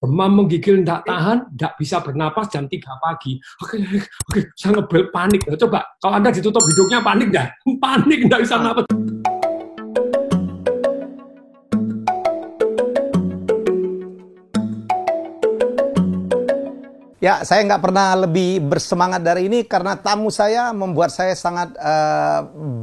demam menggigil, tidak tahan, tidak bisa bernapas jam 3 pagi. Oke, saya ngebel panik. Coba, kalau Anda ditutup hidungnya panik dah? Panik, tidak bisa napas. Ya, saya nggak pernah lebih bersemangat dari ini karena tamu saya membuat saya sangat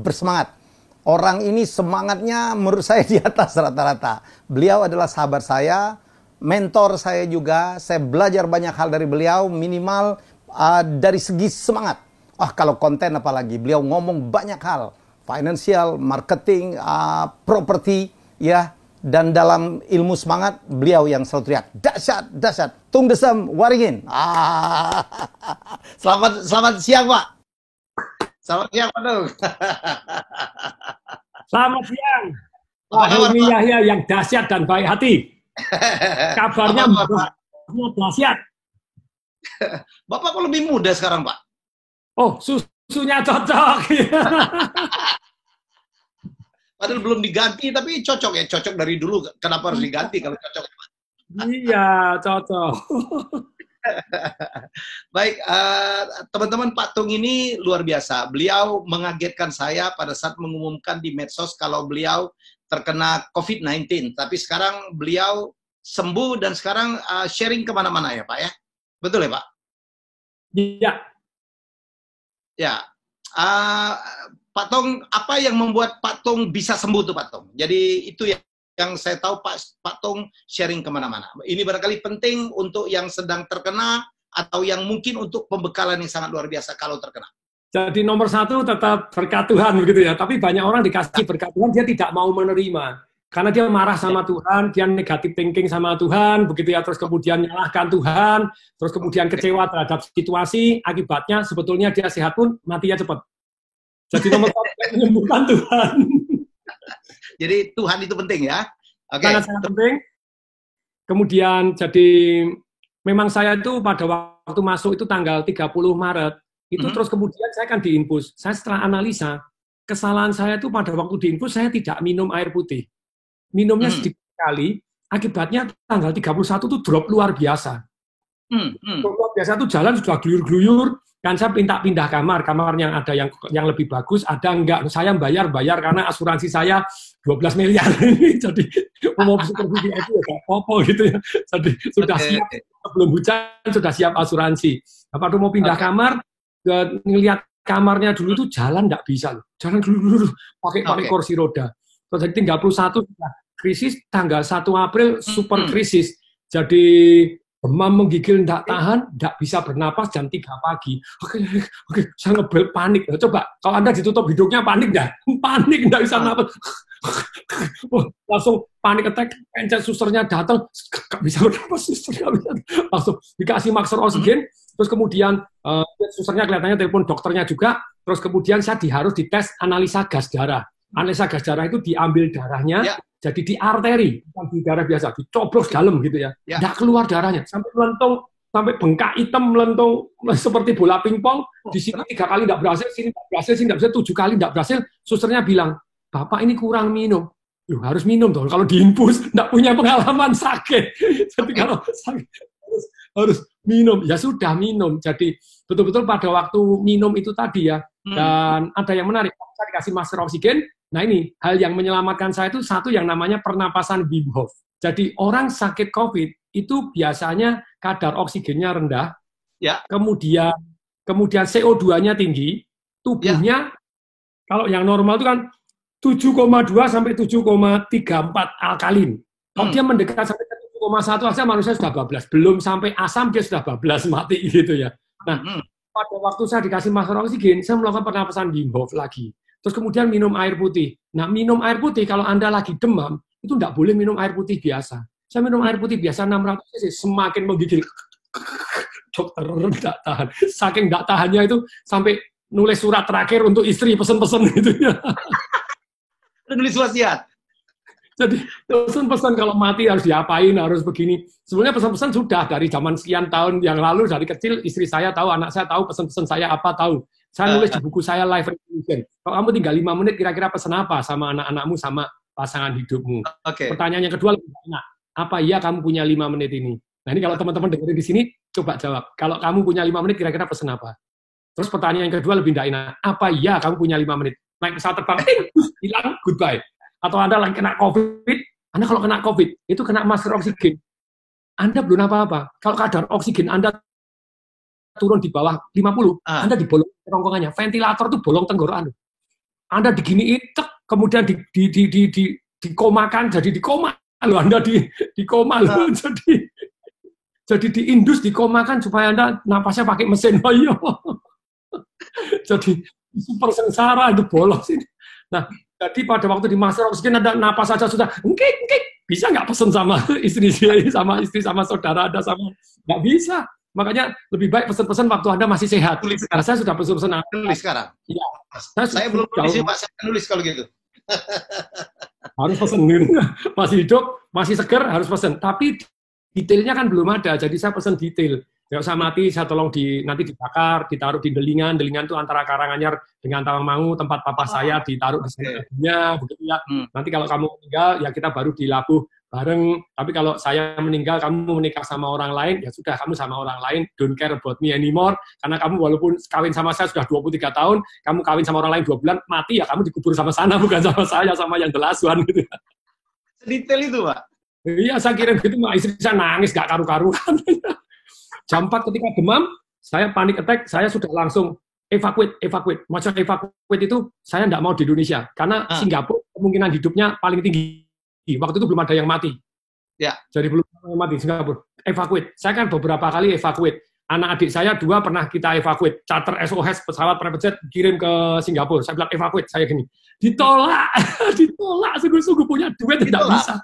bersemangat. Orang ini semangatnya menurut saya di atas rata-rata. Beliau adalah sahabat saya, mentor saya juga. Saya belajar banyak hal dari beliau, minimal dari segi semangat. Kalau konten apalagi, beliau ngomong banyak hal. Financial, marketing, properti, ya. Dan dalam ilmu semangat, beliau yang selalu teriak, dahsyat, dahsyat, tung desem, waringin. Selamat siang, Pak. Selamat siang, Pak Tung. Selamat siang, Pak Helmi Yahya yang dahsyat dan baik hati. Kabarnya dahsyat. Bapak kok lebih muda sekarang, Pak? Oh, susunya cocok. Padahal belum diganti, tapi cocok ya. Cocok dari dulu. Kenapa harus diganti kalau cocok? Iya, cocok. Baik, teman-teman, Pak Tung ini luar biasa. Beliau mengagetkan saya pada saat mengumumkan di medsos kalau beliau terkena COVID-19. Tapi sekarang beliau sembuh dan sekarang sharing kemana-mana ya, Pak ya? Betul ya, Pak? Iya. Ya. Pak Tung, apa yang membuat Pak Tung bisa sembuh tuh, Pak Tung? Jadi itu yang saya tahu Pak Tung sharing kemana-mana. Ini barangkali penting untuk yang sedang terkena atau yang mungkin untuk pembekalan yang sangat luar biasa kalau terkena. Jadi nomor satu tetap berkat Tuhan begitu ya. Tapi banyak orang dikasih berkat Tuhan dia tidak mau menerima. Karena dia marah sama Tuhan, dia negatif thinking sama Tuhan, begitu ya. Terus kemudian menyalahkan Tuhan, terus kemudian kecewa terhadap situasi. Akibatnya sebetulnya dia sehat pun matinya cepat. Jadi nomor satu menyembuhkan Tuhan. Jadi Tuhan itu penting ya. Sangat penting. Kemudian jadi memang saya itu pada waktu masuk itu tanggal 30 Maret. Itu terus kemudian saya kan diinfus. Saya setelah analisa, kesalahan saya itu pada waktu diinfus saya tidak minum air putih. Minumnya sedikit sekali, akibatnya tanggal 31 itu drop luar biasa. Drop luar biasa itu jalan sudah gluyur-gluyur. Kan saya pindah kamar yang ada yang lebih bagus, ada enggak. Saya bayar karena asuransi saya 12 miliar ini. Jadi mau supervisi itu ya popo gitu ya. Jadi sudah siap sebelum hujan sudah siap asuransi. Bapak mau pindah kamar, ngelihat kamarnya dulu itu jalan enggak bisa loh. Jalan dulu pakai kursi roda. Terus jadi 31 sudah krisis, tanggal 1 April super krisis. Jadi demam menggigil, tidak tahan, tidak bisa bernapas jam 3 pagi. Oke, saya ngebel panik. Coba, kalau Anda ditutup hidungnya panik dah? Panik, tidak bisa napas. Langsung panik attack, pencet susternya datang, nggak bisa bernapas, susternya langsung dikasih masker oksigen, terus kemudian susternya kelihatannya telepon dokternya juga, terus kemudian saya harus dites analisa gas darah. Analisa gas darah itu diambil darahnya, jadi di arteri, bukan di darah biasa, dicoblos dalam gitu ya. Nggak keluar darahnya, sampai melentung, sampai bengkak hitam melentung seperti bola pingpong. Di sini 3 kali nggak berhasil, sini nggak berhasil, sini nggak berhasil, 7 kali nggak berhasil. Susternya bilang, Bapak ini kurang minum. Loh, harus minum dong. Kalau diinfus, nggak punya pengalaman sakit. Jadi kalau sakit harus minum. Ya sudah minum. Jadi betul-betul pada waktu minum itu tadi ya. Dan ada yang menarik, saya dikasih masker oksigen. Nah ini, hal yang menyelamatkan saya itu satu yang namanya pernapasan Wim Hof. Jadi orang sakit COVID itu biasanya kadar oksigennya rendah, kemudian CO2-nya tinggi, tubuhnya kalau yang normal itu kan 7,2 sampai 7,34 alkalin. Kalau dia mendekat sampai 7,1 asam manusia sudah bablas. Belum sampai asam dia sudah bablas mati gitu ya. Nah, pada waktu saya dikasih masker oksigen, saya melakukan pernapasan Wim Hof lagi. Terus kemudian minum air putih. Nah, minum air putih kalau Anda lagi demam, itu tidak boleh minum air putih biasa. Saya minum air putih biasa 600 cc, semakin menggigil. Dokter tidak tahan. Saking tidak tahannya itu sampai nulis surat terakhir untuk istri, pesen-pesen gitu ya. Nulis wasiat. Jadi pesan-pesan kalau mati harus diapain, harus begini. Sebenarnya pesan-pesan sudah dari zaman sekian tahun yang lalu, dari kecil istri saya tahu, anak saya tahu pesan-pesan saya apa tahu. Saya nulis di buku saya Life Revolution. Kalau kamu tinggal 5 menit, kira-kira pesan apa sama anak-anakmu, sama pasangan hidupmu? Pertanyaan yang kedua lebih enak. Apa iya kamu punya 5 menit ini? Nah ini kalau teman-teman dengerin di sini, coba jawab. Kalau kamu punya 5 menit, kira-kira pesen apa? Terus pertanyaan yang kedua lebih tidak enak. Apa iya kamu punya 5 menit? Naik pesawat terbang, hilang, goodbye. Atau Anda lagi kena COVID, Anda kalau kena COVID, itu kena masker oksigen. Anda belum apa-apa. Kalau kadar oksigen Anda turun di bawah 50, Anda dibolong kerongkongannya. Ventilator itu bolong tenggorokan. Anda diginiin, kemudian dikomakan, jadi dikoma. Lalu Anda di koma, loh. Jadi diindus, dikomakan supaya Anda napasnya pakai mesin. Ayo. Jadi super sengsara itu bolos ini. Nah, jadi pada waktu di masker oksigen ada napas saja sudah, bisa nggak pesen sama istri sama saudara Anda sama nggak bisa. Makanya lebih baik pesen-pesen waktu Anda masih sehat. Karena saya sudah pesen-pesen. Tulis sekarang. Ya. Saya belum nulis, Pak. Saya nulis kalau gitu. Harus pesen. Masih hidup, masih seger, harus pesen. Tapi detailnya kan belum ada, jadi saya pesen detail. Nggak usah mati, saya tolong nanti dibakar, ditaruh di Delingan. Delingan itu antara Karanganyar dengan Tawangmangu, tempat papa saya ditaruh di sana. Begitu ya. Nanti kalau kamu meninggal, ya kita baru dilabuh bareng. Tapi kalau saya meninggal, kamu menikah sama orang lain, ya sudah, kamu sama orang lain, don't care about me anymore. Karena kamu walaupun kawin sama saya sudah 23 tahun, kamu kawin sama orang lain 2 bulan, mati ya kamu dikubur sama sana, bukan sama saya, sama yang delasuan gitu. Sedetail itu, Pak? Iya, saya kirim gitu, istri saya nangis, gak karu-karuan. Jam 4 ketika demam, saya panik attack, saya sudah langsung evacuate. Maksudnya evacuate itu, saya nggak mau di Indonesia. Karena Singapura kemungkinan hidupnya paling tinggi. Waktu itu belum ada yang mati. Ya. Jadi belum ada yang mati Singapura. Evacuate. Saya kan beberapa kali evacuate. Anak adik saya 2 pernah kita evacuate. Charter SOS, pesawat private jet, kirim ke Singapura. Saya bilang evacuate, saya gini. Ditolak. Ditolak. Sungguh-sungguh punya duit, tidak bisa.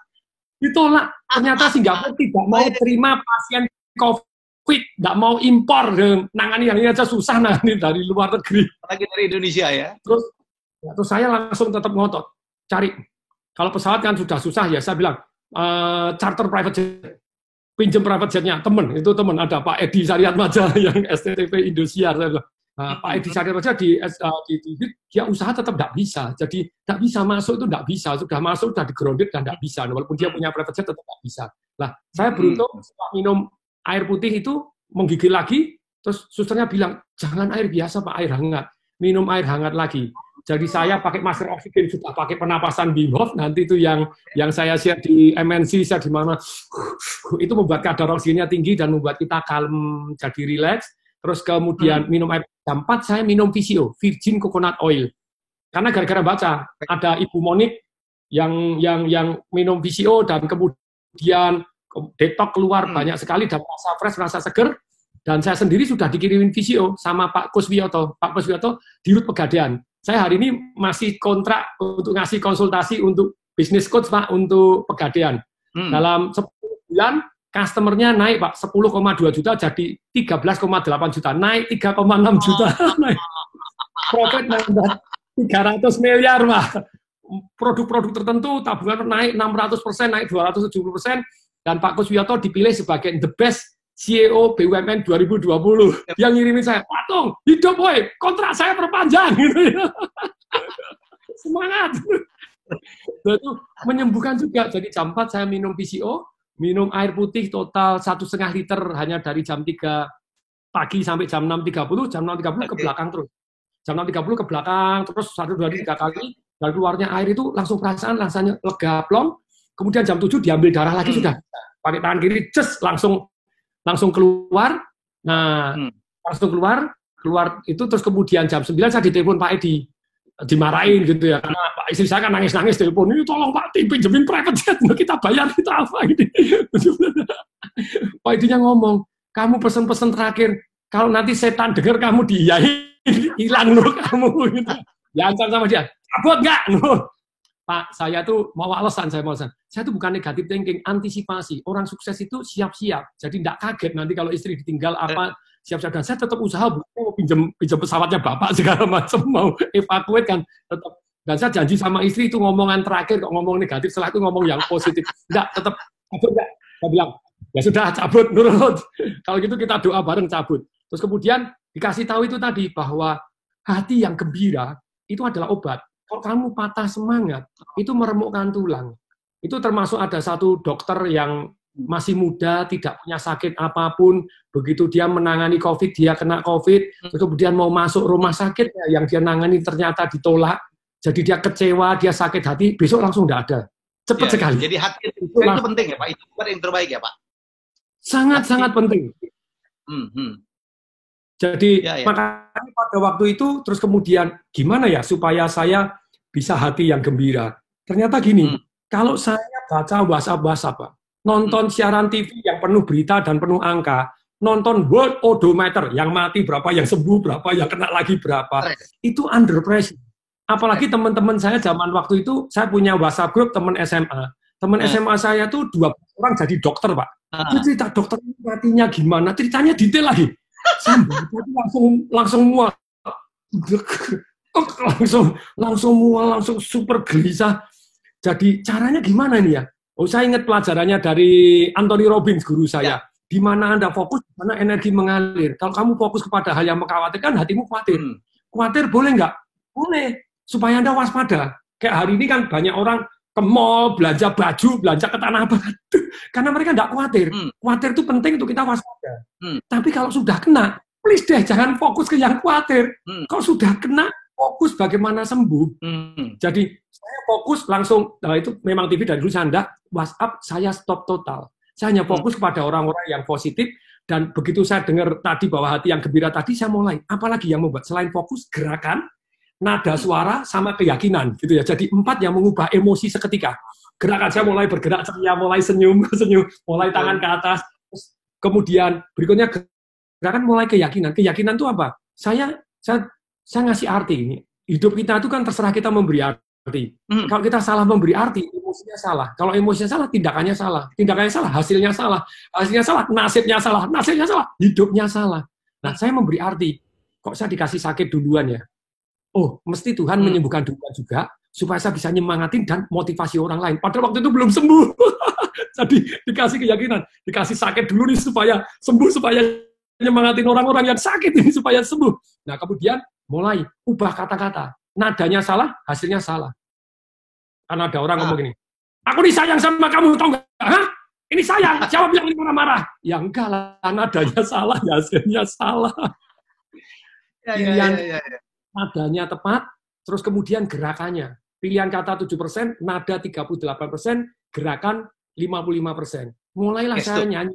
Ditolak. Ternyata Singapura tidak mau terima pasien COVID, nggak mau impor, nangani yang ini aja susah nangani dari luar negeri. Lagi dari Indonesia ya. Terus saya langsung tetap ngotot, cari. Kalau pesawat kan sudah susah ya, saya bilang charter private jet, pinjam private jetnya, temen ada Pak Edi Saryatmadja yang STTP Indosiar, saya bilang. Pak Edi Saryatmadja dia usaha tetap nggak bisa, jadi nggak bisa masuk itu nggak bisa, sudah masuk sudah di-grounded dan nggak bisa, walaupun dia punya private jet tetap nggak bisa. Lah, saya beruntung setelah minum air putih itu menggigil lagi, terus susternya bilang, jangan air biasa Pak, air hangat, minum air hangat lagi. Jadi saya pakai masker oksigen, sudah pakai penapasan Wim Hof, nanti itu yang saya share di MNC, share di mana, itu membuat kadar oksigennya tinggi dan membuat kita kalem, jadi relax. Terus kemudian minum air. Jam 4 saya minum VCO, Virgin Coconut Oil. Karena gara-gara baca, ada Ibu Monik yang minum VCO dan kemudian detox keluar banyak sekali dan rasa fresh, rasa seger. Dan saya sendiri sudah dikirimin VCO sama Pak Kuswiyoto. Pak Kuswiyoto di Rut Pegadaian. Saya hari ini masih kontrak untuk ngasih konsultasi untuk bisnis coach Pak untuk Pegadaian. Dalam 10 bulan customer-nya naik Pak 10,2 juta jadi 13,8 juta, naik 3,6 juta. Naik. Profit nambah 300 miliar Pak. Produk-produk tertentu tabungan naik 600%, naik 270%, dan Pak Kuswiyoto dipilih sebagai the best CEO BUMN 2020. Yang ngirimin saya, Pak Tung, hidup boy, kontrak saya perpanjang gitu ya. Semangat. Dan itu menyembuhkan juga. Jadi jam 4 saya minum PCO, minum air putih total 1,5 liter hanya dari jam 3 pagi sampai jam 6.30, jam 6.30 ke belakang terus. Jam 6.30 ke belakang, terus 1, 2, 3 kali, dan keluarnya air itu langsung perasaan rasanya lega plong, kemudian jam 7 diambil darah lagi sudah. Pakai tangan kiri, langsung keluar. Nah, langsung keluar itu, terus kemudian jam 9 saya ditelepon Pak Edi. Dimarahin gitu ya, karena istri saya kan nangis-nangis telepon, ini tolong Pak, pinjemin private jet, kita bayar, kita apa gitu. Pak Edinya ngomong, kamu pesen-pesen terakhir, kalau nanti setan dengar kamu diiyain, hilang loh kamu gitu. Ya ancam sama dia, cabut nggak? Pak, saya tuh mau alasan. Saya tuh bukan negatif thinking, antisipasi. Orang sukses itu siap-siap, jadi tidak kaget nanti kalau istri ditinggal apa, siap-siap. Dan saya tetap usaha, mau pinjam pesawatnya bapak segala macam, mau evakuate kan tetap. Dan saya janji sama istri itu ngomongan terakhir, kok ngomong negatif, setelah itu ngomong yang positif. Enggak, tetap cabut enggak. Saya bilang, ya sudah cabut, nurut. Kalau gitu kita doa bareng cabut. Terus kemudian dikasih tahu itu tadi bahwa hati yang gembira itu adalah obat. Kalau kamu patah semangat, itu meremukkan tulang. Itu termasuk ada satu dokter yang masih muda, tidak punya sakit apapun, begitu dia menangani COVID, dia kena COVID, terus kemudian mau masuk rumah sakit, yang dia nangani ternyata ditolak, jadi dia kecewa, dia sakit hati, besok langsung tidak ada. Cepat sekali. Jadi hati itu penting ya Pak, itu yang terbaik ya Pak? Sangat-sangat penting. Jadi makanya pada waktu itu, terus kemudian gimana ya supaya saya bisa hati yang gembira. Ternyata gini, kalau saya baca WhatsApp, Pak, nonton siaran TV yang penuh berita dan penuh angka, nonton World Odometer, yang mati berapa, yang sembuh berapa, yang kena lagi berapa, itu under pressure. Apalagi teman-teman saya zaman waktu itu, saya punya WhatsApp group teman SMA. Teman SMA saya tuh 2 orang jadi dokter, Pak. Dia cerita dokter matinya gimana, ceritanya detail lagi. Saya langsung mual. langsung mual, langsung super gelisah. Jadi caranya gimana nih ya? Oh, saya ingat pelajarannya dari Anthony Robbins, guru saya. Di mana Anda fokus, di mana energi mengalir. Kalau kamu fokus kepada hal yang mengkhawatirkan, hatimu khawatir. Khawatir boleh nggak? Boleh. Supaya Anda waspada. Kayak hari ini kan banyak orang ke mall, belanja baju, belanja ke Tanah Abang. Karena mereka nggak khawatir. Khawatir itu penting untuk kita waspada. Tapi kalau sudah kena, please deh, jangan fokus ke yang khawatir. Kalau sudah kena, fokus bagaimana sembuh. Jadi saya fokus langsung, itu memang TV dari dulu saya enggak, WhatsApp saya stop total. Saya hanya fokus kepada orang-orang yang positif, dan begitu saya dengar tadi bahwa hati yang gembira tadi, saya mulai, apalagi yang membuat selain fokus, gerakan, nada suara, sama keyakinan, gitu ya. Jadi 4 yang mengubah emosi seketika. Gerakan saya mulai bergerak ceria, mulai senyum, mulai tangan ke atas. Kemudian berikutnya gerakan mulai keyakinan. Keyakinan itu apa? Saya ngasih arti ini. Hidup kita itu kan terserah kita memberi arti. Kalau kita salah memberi arti, emosinya salah. Kalau emosinya salah, tindakannya salah. Tindakannya salah, hasilnya salah. Hasilnya salah, nasibnya salah. Nasibnya salah, hidupnya salah. Nah, saya memberi arti. Kok saya dikasih sakit duluan ya? Oh, mesti Tuhan menyembuhkan duluan juga, supaya saya bisa nyemangatin dan motivasi orang lain. Padahal waktu itu belum sembuh. Jadi dikasih keyakinan, dikasih sakit dulu nih supaya sembuh, supaya nyemangatin orang-orang yang sakit ini supaya sembuh. Nah, kemudian mulai ubah kata-kata. Nadanya salah, hasilnya salah. Karena ada orang ngomong gini, aku disayang sama kamu, tau nggak? Hah? Ini sayang, siapa bilang ini marah-marah? Ya enggak lah, nadanya salah, hasilnya salah. Pilihan nadanya tepat, terus kemudian gerakannya. Pilihan kata 7%, nada 38%, gerakan 55%. Mulailah saya nyanyi.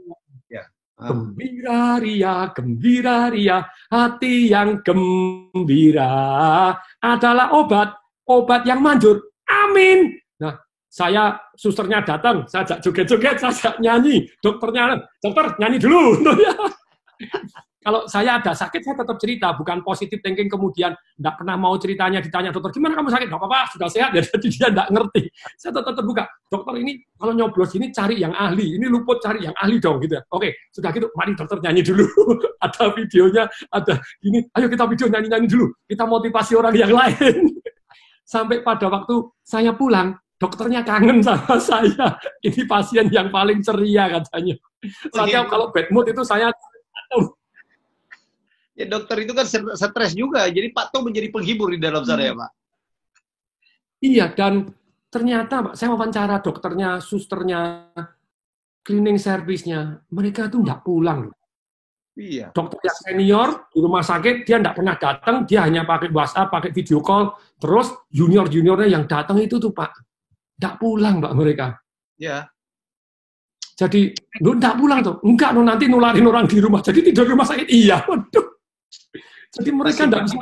Gembira ria, hati yang gembira adalah obat yang manjur. Amin. Nah, saya susternya datang, saya ajak joget-joget, saya ajak nyanyi. Dokternya, dokter nyanyi dulu. Kalau saya ada sakit, saya tetap cerita, bukan positif thinking kemudian tidak pernah mau ceritanya, ditanya dokter, gimana kamu sakit? Nggak apa-apa, sudah sehat, ya, jadi dia tidak ngerti. Saya tetap terbuka, dokter ini kalau nyoblos ini cari yang ahli, ini luput cari yang ahli dong, gitu. Oke, sudah gitu, mari dokter nyanyi dulu. Ada videonya, ada gini, ayo kita video nyanyi-nyanyi dulu, kita motivasi orang yang lain. Sampai pada waktu saya pulang, dokternya kangen sama saya. Ini pasien yang paling ceria katanya. Saya kalau bad mood itu saya ya dokter itu kan stres juga, jadi Pak Tung menjadi penghibur di dalam sana ya Pak? Iya, dan ternyata Pak, saya wawancara dokternya, susternya, cleaning service-nya, mereka tuh nggak pulang. Iya. Dokter yang senior di rumah sakit, dia nggak pernah datang, dia hanya pakai WhatsApp, pakai video call, terus junior-juniornya yang datang itu tuh Pak, nggak pulang Pak mereka. Iya. Jadi, lu nggak pulang tuh, enggak, lu nanti nularin orang di rumah, jadi tidur di rumah sakit, iya, waduh. Jadi mereka nggak bisa.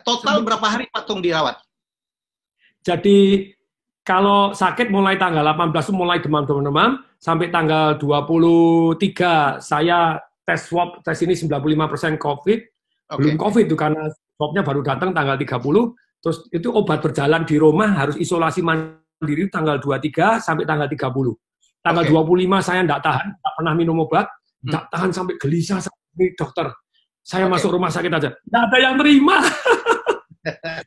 Total berapa hari Pak Tung dirawat? Jadi kalau sakit mulai tanggal 18 itu mulai demam-demam, sampai tanggal 23 saya tes swab, tes ini 95% COVID, belum COVID itu karena swabnya baru datang tanggal 30, terus itu obat berjalan di rumah harus isolasi mandiri tanggal 23 sampai tanggal 30. Tanggal 25 saya nggak tahan, nggak pernah minum obat, nggak tahan sampai gelisah. Ini dokter, saya masuk rumah sakit aja, nggak ada yang terima.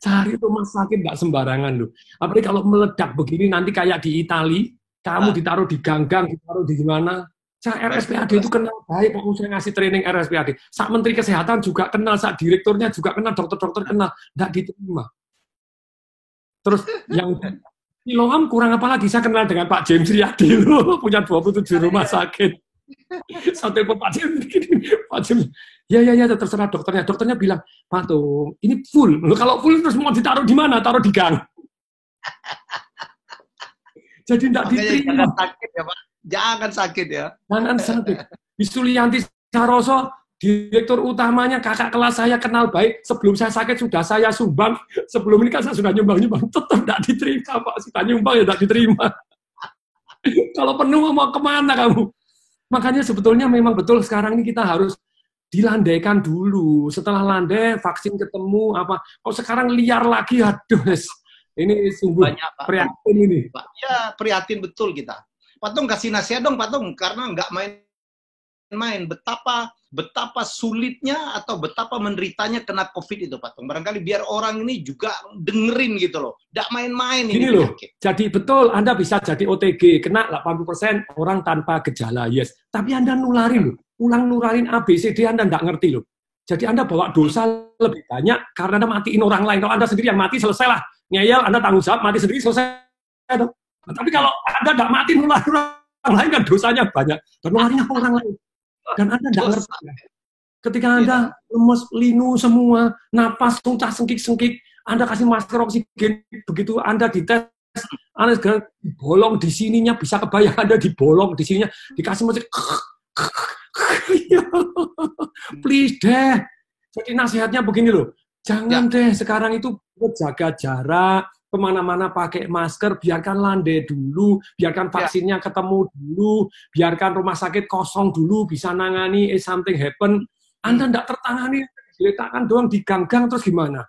Cari rumah sakit nggak sembarangan loh. Apalagi kalau meledak begini nanti kayak di Itali, kamu ditaruh di ganggang, ditaruh di mana. Saya RSPAD itu kenal baik, waktu saya ngasih training RSPAD. Saat Menteri Kesehatan juga kenal, saat direkturnya juga kenal, dokter-dokter kenal, nggak diterima. Terus Siloam kurang apa lagi, saya kenal dengan Pak James Riyadi loh, punya 27 rumah sakit. Sampai Pak James, Pak James, ya terserah dokternya. Dokternya bilang, Pak Tung, ini full. Loh, kalau full terus mau ditaruh di mana? Taruh di gang. Jadi tidak diterima. Jangan sakit ya Pak, jangan sakit ya. Jangan sakit. Sulianti Saroso, direktur utamanya, kakak kelas saya, kenal baik. Sebelum saya sakit sudah saya sumbang. Sebelum ini kan saya sudah nyumbang. Tetap tidak diterima, Pak. Sudah nyumbang ya tidak diterima. Kalau penuh mau kemana kamu? Makanya sebetulnya memang betul sekarang ini kita harus dilandaikan dulu. Setelah landai, vaksin ketemu, apa. Kalau sekarang liar lagi, aduh. Ini sungguh Banyak, Pak. prihatin ini. Pak. Ya, prihatin betul kita. Pak Tung kasih nasihat dong, Pak Tung, karena nggak main betapa sulitnya atau betapa menderitanya kena COVID itu, Pak Tung. Barangkali biar orang ini juga dengerin gitu loh. Nggak main-main ini. Gini loh, jadi betul Anda bisa jadi OTG, kena 80% orang tanpa gejala, yes. Tapi Anda nularin loh, nularin ABCD Anda nggak ngerti loh. Jadi Anda bawa dosa lebih banyak karena Anda matiin orang lain. Kalau Anda sendiri yang mati, selesai lah. Ngeyel, Anda tanggung jawab, mati sendiri, selesai. Tapi kalau Anda nggak mati, nularin orang lain kan dosanya banyak. Dan nularin orang lain. Dan Anda nggak ngerti. Ketika Anda lemes, linu semua, napas, suncah, sengkik-sengkik, Anda kasih masker oksigen, begitu Anda dites, Anda segera dibolong di sininya, bisa kebayang Anda dibolong di sininya, dikasih musik, please deh. Jadi nasihatnya begini loh, jangan deh sekarang itu jaga jarak, kemana-mana pakai masker, biarkan landai dulu, biarkan vaksinnya ketemu dulu, biarkan rumah sakit kosong dulu, bisa nangani, something happen. Anda tidak tertangani, diletakkan doang di gang-gang, terus gimana?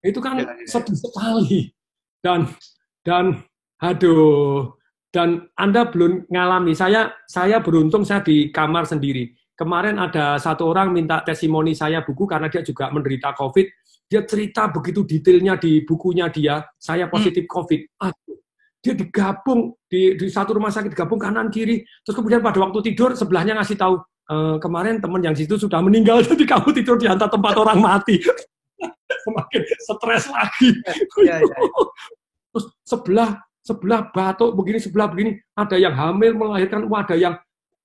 Itu kan sedih sekali. Dan aduh, dan Anda belum ngalami. Saya beruntung saya di kamar sendiri. Kemarin ada satu orang minta testimoni saya buku karena dia juga menderita COVID. Dia cerita begitu detailnya di bukunya dia, saya positif COVID. Aduh, dia digabung di satu rumah sakit, digabung kanan kiri. Terus kemudian pada waktu tidur sebelahnya ngasih tahu, kemarin teman yang situ sudah meninggal, jadi kamu tidur di antara tempat orang mati. Semakin stres lagi. Terus sebelah batuk begini, sebelah begini, ada yang hamil melahirkan, ada yang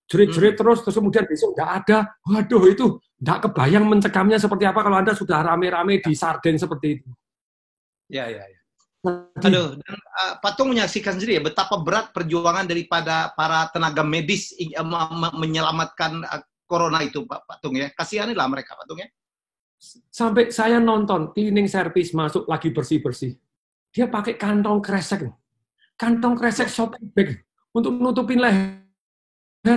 jerit-jerit terus kemudian besok nggak ada. Waduh, itu nggak kebayang mencekamnya seperti apa kalau Anda sudah rame-rame di sarden seperti itu. Ya. Aduh, dan Pak Tung menyaksikan sendiri ya betapa berat perjuangan daripada para tenaga medis menyelamatkan corona itu, Pak Tung ya. Kasihanilah mereka, Pak Tung ya. Sampai saya nonton cleaning service masuk lagi bersih-bersih. Dia pakai kantong kresek shopping bag untuk nutupin leher,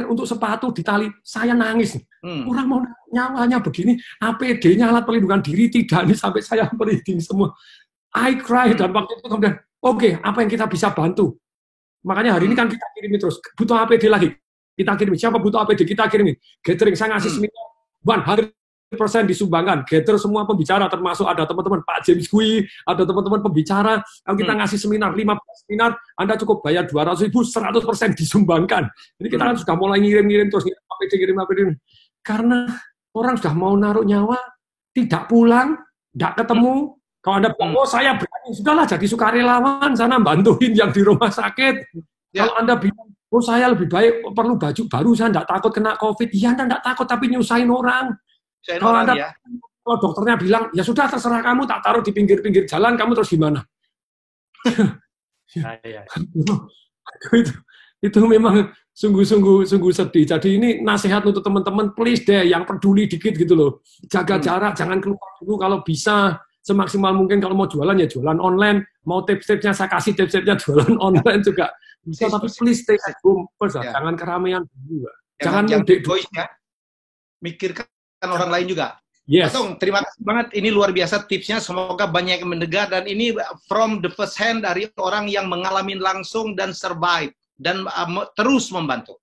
untuk sepatu ditali. Saya nangis. Orang mau nyawanya begini, APD-nya alat pelindungan diri tidak, ini sampai saya merinding semua. I cry, dan waktu itu kemudian, oke, apa yang kita bisa bantu? Makanya hari ini kan kita kirimi terus, butuh APD lagi, kita kirimi. Siapa butuh APD, kita kirimi. Gathering, saya ngasih seminar, 100% disumbangkan. Gather semua pembicara, termasuk ada teman-teman Pak James Kui, ada teman-teman pembicara. Kalau kita ngasih seminar, 15 seminar, Anda cukup bayar 200.000, 100% disumbangkan. Jadi kita kan sudah mulai ngirim-ngirim terus, kirim APD. Karena orang sudah mau naruh nyawa, tidak pulang, tidak ketemu. Kalau Anda bilang, oh saya berani, sudahlah jadi sukarelawan, sana bantuin yang di rumah sakit. Kalau Anda bilang, oh saya lebih baik perlu baju baru, saya tidak takut kena COVID. Iya, Anda tidak takut, tapi nyusahin orang. Kalau dokternya bilang, ya sudah terserah kamu, tak taruh di pinggir-pinggir jalan, kamu terus gimana? Itu memang sungguh sedih. Jadi ini nasihat untuk teman-teman, please deh, yang peduli dikit gitu loh. Jaga jarak, jangan keluar dulu kalau bisa. Semaksimal mungkin kalau mau jualan ya jualan online. Mau tips-tipsnya saya kasih tips-tipsnya jualan online juga bisa. Tapi please stay at home first. Jangan keramaian dulu. Jangan mudik dulu. Mikirkan orang lain juga. Yes. Tung, terima kasih banget. Ini luar biasa tipsnya. Semoga banyak yang mendengar. Dan ini from the first hand dari orang yang mengalami langsung dan survive. Dan terus membantu.